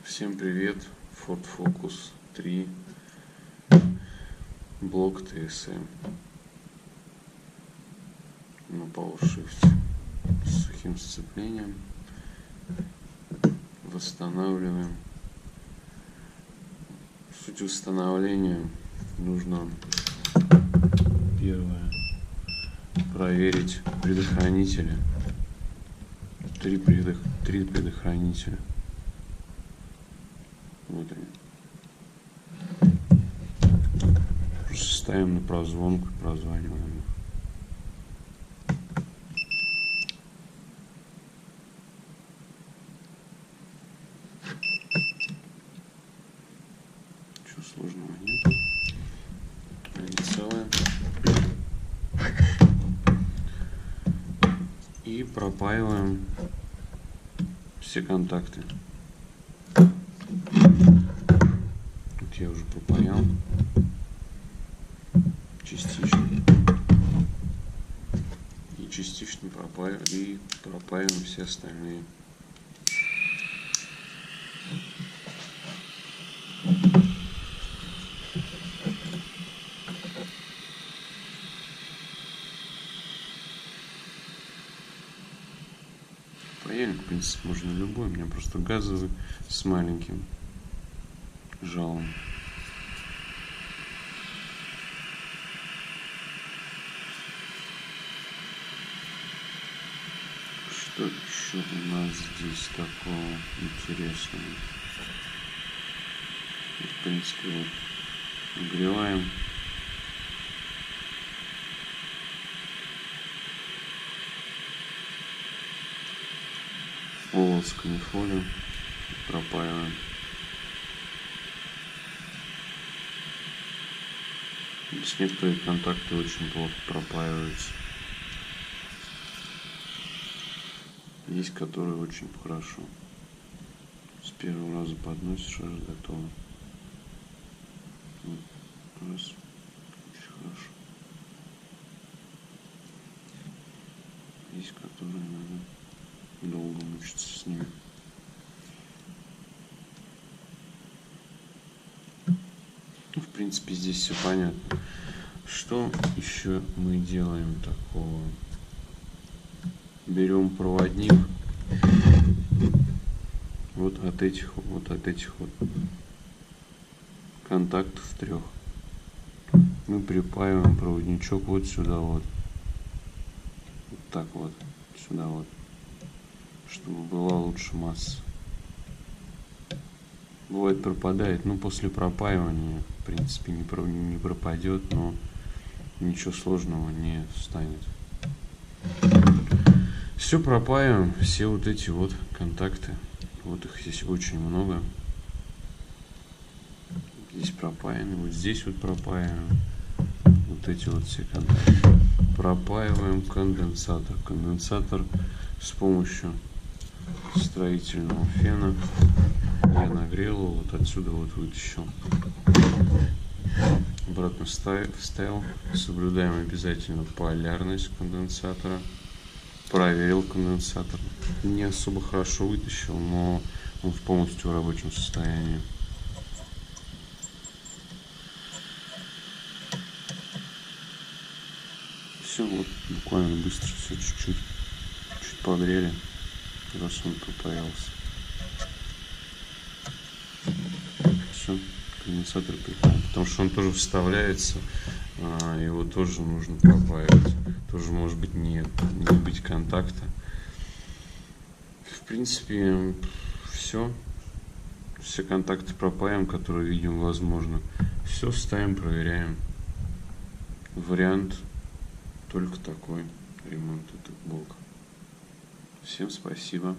Всем привет! Ford Focus 3, блок TSM на PowerShift с сухим сцеплением. Восстанавливаем. Суть восстановления: нужно первое проверить предохранители. Три предохранителя. Вот они. Просто ставим на прозвонку и прозваниваем их. Ничего сложного нет. Они целые. И пропаиваем все контакты. Вот я уже пропаял частично. И частично пропаиваем все остальные. Паяльник, в принципе, можно любой. У меня просто газовый с маленьким жалом. Что еще у нас здесь такого интересного? В принципе, вот нагреваем. Волос канифолию пропаиваем. Здесь некоторые контакты очень плохо пропаиваются. Есть которые очень хорошо. С первого раза подносишь, уже готово. Вот. Раз. Очень хорошо. Есть которые надо долго мучиться с ними. Ну, в принципе, здесь все понятно. Что еще мы делаем такого? Берем проводник вот от этих контактов трех. Мы припаиваем проводничок вот сюда вот. Вот так вот. Сюда вот. Чтобы была лучше масса. Бывает пропадает, но после пропаивания в принципе не пропадет, но ничего сложного не станет. Все пропаиваем, все вот эти вот контакты. Вот их здесь очень много. Здесь пропаяны, вот здесь вот пропаиваем. Вот эти вот все контакты. Пропаиваем конденсатор. Конденсатор с помощью строительного фена я нагрел его, вот отсюда вот вытащил. Обратно вставил. Соблюдаем обязательно полярность конденсатора. Проверил конденсатор. Не особо хорошо вытащил, но он в полностью рабочем состоянии. Все, вот буквально быстро все чуть погрели, раз он пропаялся. Все, конденсатор прикольный, потому что он тоже вставляется, его тоже нужно пропаивать. Тоже может быть не быть контакта. В принципе, все контакты пропаиваем, которые видим возможно. Все ставим, проверяем. Вариант только такой: ремонт этого блока. Всем спасибо.